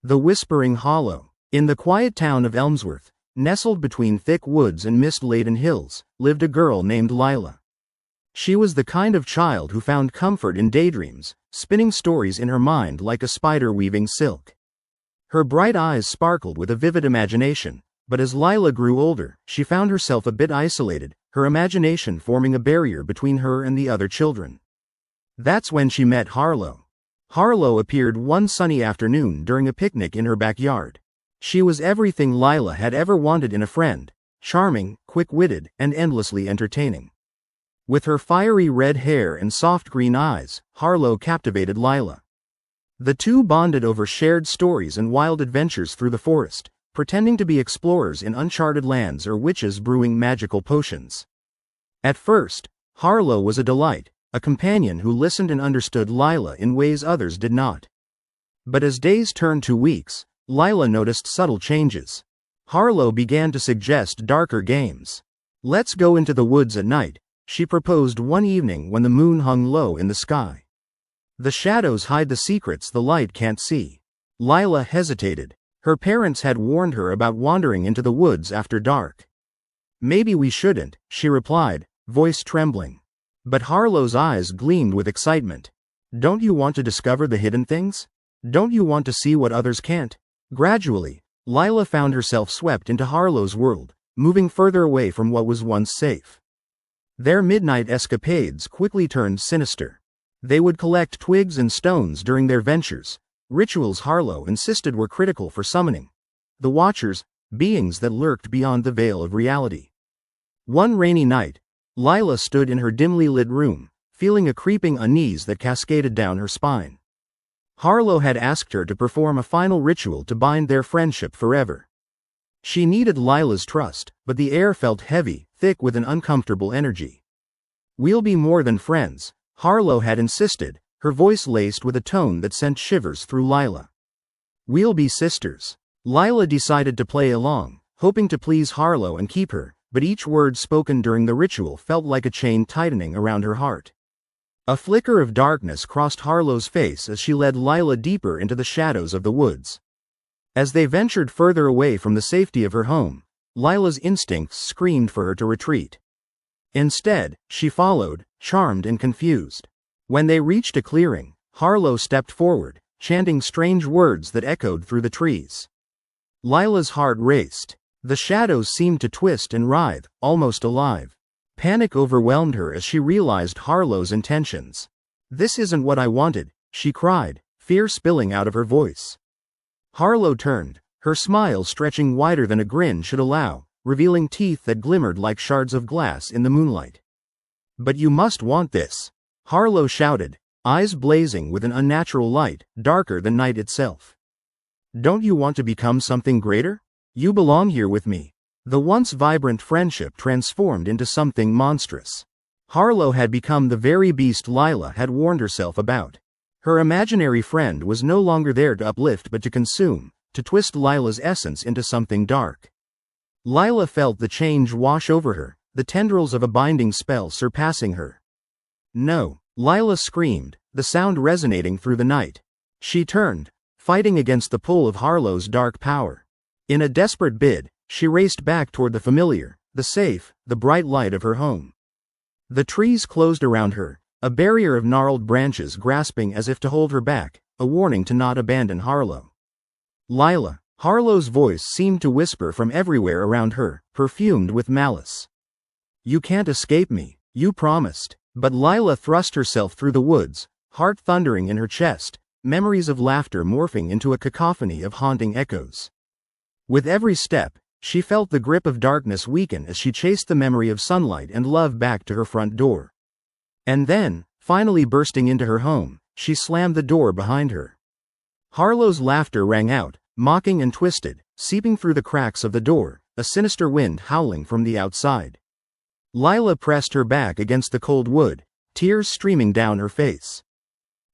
The Whispering Hollow. In the quiet town of Elmsworth, nestled between thick woods and mist-laden hills, lived a girl named Lila. She was the kind of child who found comfort in daydreams, spinning stories in her mind like a spider weaving silk. Her bright eyes sparkled with a vivid imagination, but as Lila grew older, she found herself a bit isolated, her imagination forming a barrier between her and the other children. That's when she met Harlow. Harlow appeared one sunny afternoon during a picnic in her backyard. She was everything Lila had ever wanted in a friend: charming, quick-witted, and endlessly entertaining. With her fiery red hair and soft green eyes, Harlow captivated Lila. The two bonded over shared stories and wild adventures through the forest, pretending to be explorers in uncharted lands or witches brewing magical potions. At first, Harlow was a delight, a companion who listened and understood Lila in ways others did not. But as days turned to weeks, Lila noticed subtle changes. Harlow began to suggest darker games. "Let's go into the woods at night," she proposed one evening when the moon hung low in the sky. "The shadows hide the secrets the light can't see." Lila hesitated. Her parents had warned her about wandering into the woods after dark. "Maybe we shouldn't," she replied, voice trembling. But Harlow's eyes gleamed with excitement. "Don't you want to discover the hidden things? Don't you want to see what others can't?" Gradually, Lila found herself swept into Harlow's world, moving further away from what was once safe. Their midnight escapades quickly turned sinister. They would collect twigs and stones during their ventures, rituals Harlow insisted were critical for summoning the Watchers, beings that lurked beyond the veil of reality. One rainy night, Lila stood in her dimly lit room, feeling a creeping unease that cascaded down her spine. Harlow had asked her to perform a final ritual to bind their friendship forever. She needed Lila's trust, but the air felt heavy, thick with an uncomfortable energy. "We'll be more than friends," Harlow had insisted, her voice laced with a tone that sent shivers through Lila. "We'll be sisters." Lila decided to play along, hoping to please Harlow and keep her, but each word spoken during the ritual felt like a chain tightening around her heart. A flicker of darkness crossed Harlow's face as she led Lila deeper into the shadows of the woods. As they ventured further away from the safety of her home, Lila's instincts screamed for her to retreat. Instead, she followed, charmed and confused. When they reached a clearing, Harlow stepped forward, chanting strange words that echoed through the trees. Lila's heart raced. The shadows seemed to twist and writhe, almost alive. Panic overwhelmed her as she realized Harlow's intentions. "This isn't what I wanted," she cried, fear spilling out of her voice. Harlow turned, her smile stretching wider than a grin should allow, revealing teeth that glimmered like shards of glass in the moonlight. "But you must want this," Harlow shouted, eyes blazing with an unnatural light, darker than night itself. "Don't you want to become something greater? You belong here with me." The once vibrant friendship transformed into something monstrous. Harlow had become the very beast Lila had warned herself about. Her imaginary friend was no longer there to uplift but to consume, to twist Lila's essence into something dark. Lila felt the change wash over her, the tendrils of a binding spell surpassing her. "No!" Lila screamed, the sound resonating through the night. She turned, fighting against the pull of Harlow's dark power. In a desperate bid, she raced back toward the familiar, the safe, the bright light of her home. The trees closed around her, a barrier of gnarled branches grasping as if to hold her back, a warning to not abandon Harlow. "Lila," Harlow's voice seemed to whisper from everywhere around her, perfumed with malice. "You can't escape me, you promised." But Lila thrust herself through the woods, heart thundering in her chest, memories of laughter morphing into a cacophony of haunting echoes. With every step, she felt the grip of darkness weaken as she chased the memory of sunlight and love back to her front door. And then, finally bursting into her home, she slammed the door behind her. Harlow's laughter rang out, mocking and twisted, seeping through the cracks of the door, a sinister wind howling from the outside. Lila pressed her back against the cold wood, tears streaming down her face.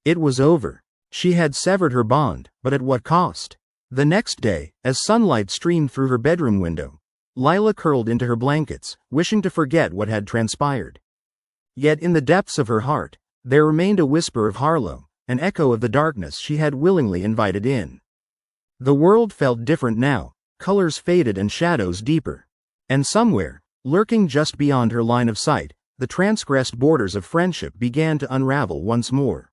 It was over. She had severed her bond, but at what cost? The next day, as sunlight streamed through her bedroom window, Lila curled into her blankets, wishing to forget what had transpired. Yet in the depths of her heart, there remained a whisper of Harlow, an echo of the darkness she had willingly invited in. The world felt different now, colors faded and shadows deeper. And somewhere, lurking just beyond her line of sight, the transgressed borders of friendship began to unravel once more.